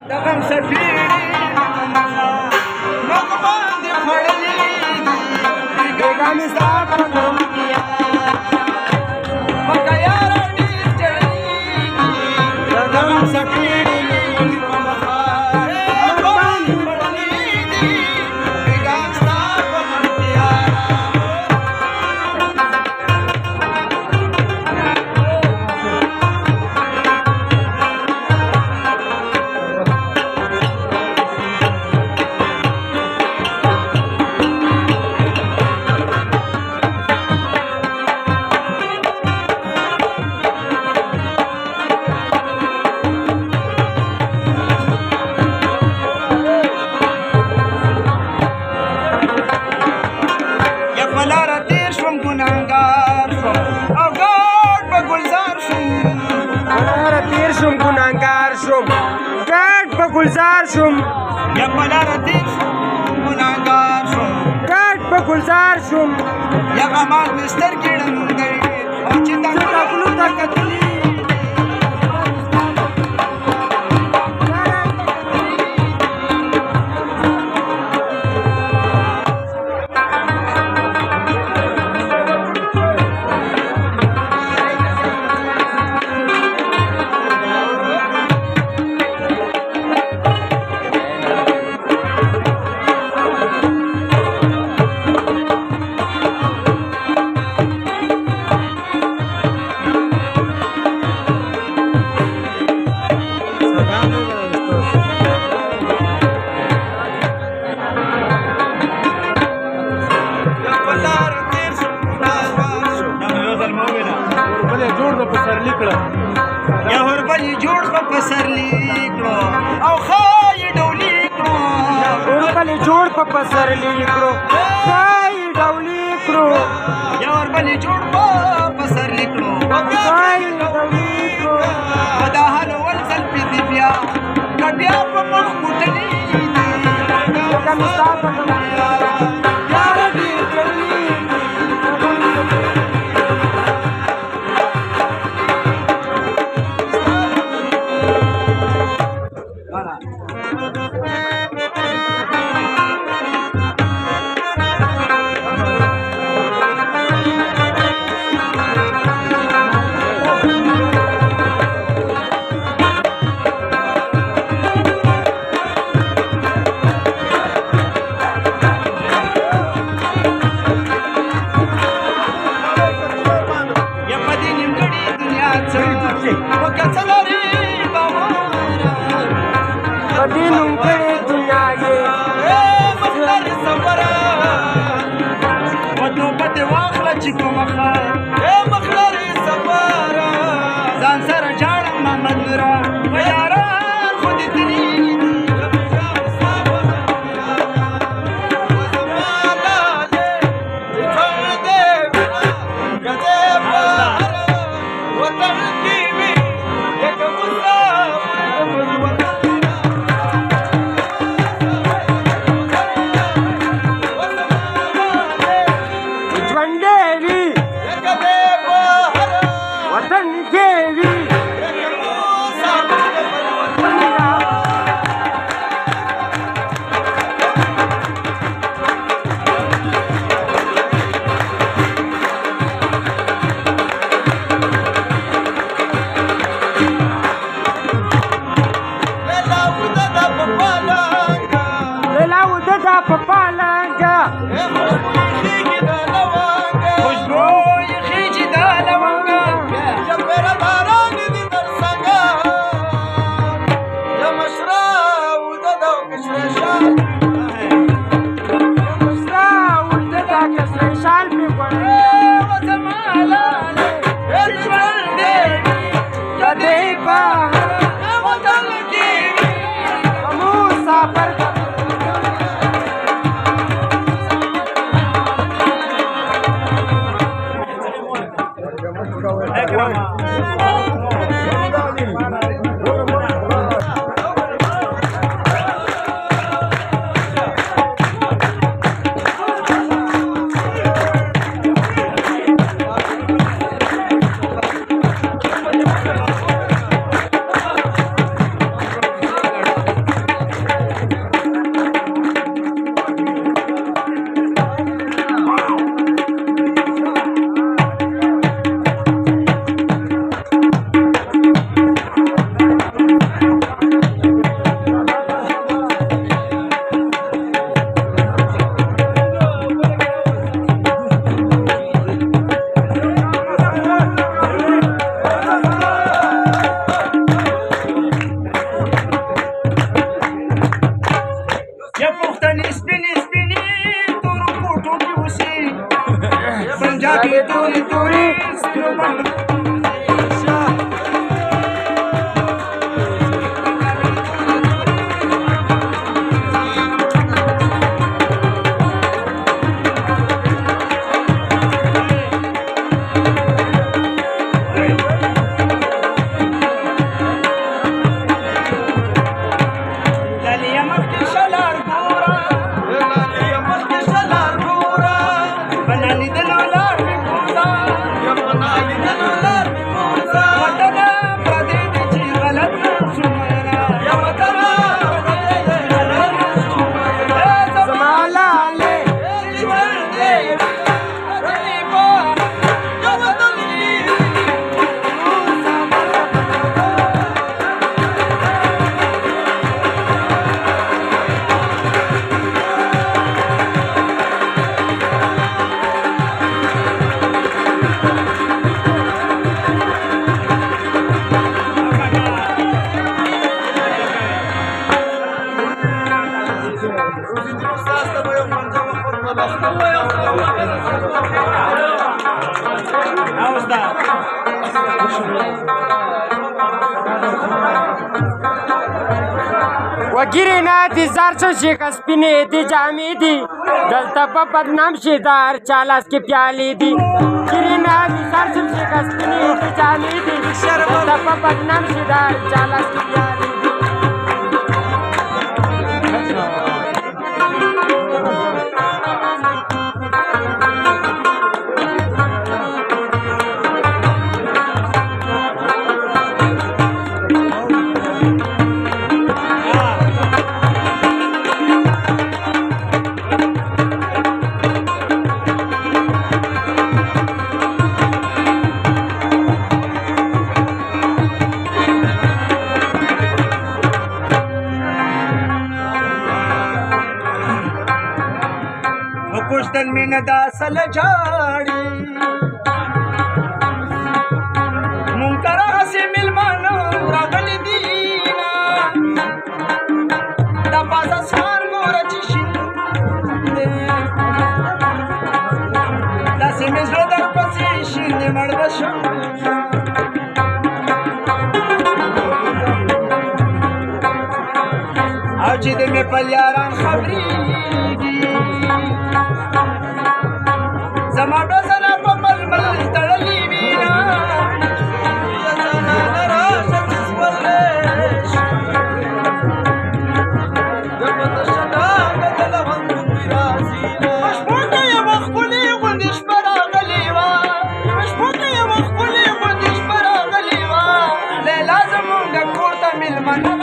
دغم سفیری مغمان دی خړلې بیگانی ستا په غم کیا مکه یار ډیر چړې دغم سفیری گلزار شم یا پلار تیر شم گناهگار شم ګډ په گلزار شم یا غمال مستر کېړم دی او چې تا ټاکلو ته کتلي یا هربلي جوړ په پسرلی کړو او خای ډولي کړو هربلي جوړ په پسرلی کړو خای ډولي کړو یا هربلي جوړ په پسرلی کړو خای ډولي کړو دا حال ورسل په دی بیا کبیا په مخ کوټلی کوم تاسو یار دې چلی ځان سره جاړم محمد نورا یاران خو دې تللي سترګې تورې تورې سپینو بڼو وګیرې نه دي زار څه شیخه سپینې دي جامې دي دلته په بدنام شي د هر چا لاس کې پیالې دي ګیرې نه دي زار څه شیخه سپینې دي جامې دي دلته په بدنام شي د هر چا لاس کې پیالې دي پښتن مینه دا سل جاړي مونږ تر هسې میلمانه راغلي دي دا پاس اسمان ګوره چې شین دی داسې مې زړه درپسې شین دی مړ به شم او چې د مې پل یاران خبرېږي زما ډزنه په ململ تړلې وینا مشبوطه یوه ښکلې غوندې شپه راغلې وه مشبوطه یوه ښکلې غوندې شپه راغلې وه لیلا زمونږ کور ته مېلمنه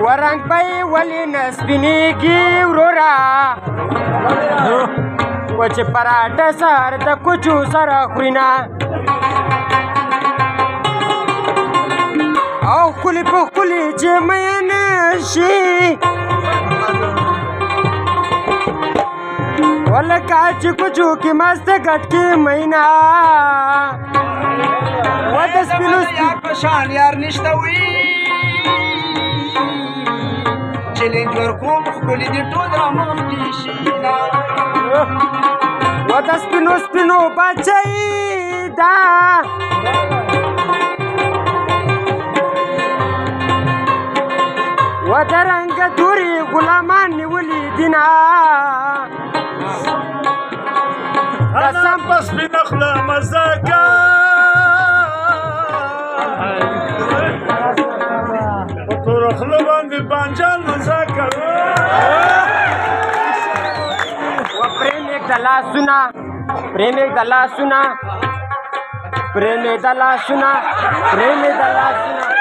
ورنګ پي ولې نسبینېږي ورورا و چې پراټه سر د کوچو سره خوري نه او ښکلي په ښکلي چې میینه شي ولکه چې کوچو کې مست ګټ کې مینا و د سپینو یار په شان یار نشته وي چیلنج ورکوم ښکلي دي ټول را مخکې شي و د سپینو سپینو بچی ده و د رنګه تورې غلامان نیولي دینه قسم په سپینه خوله مزه که په توره خوله باندې بانجان مزه کوه و پریم یک د لاسونه پریم یک د لاسونه پریم یک د لاسونه پریم یک د لاسونه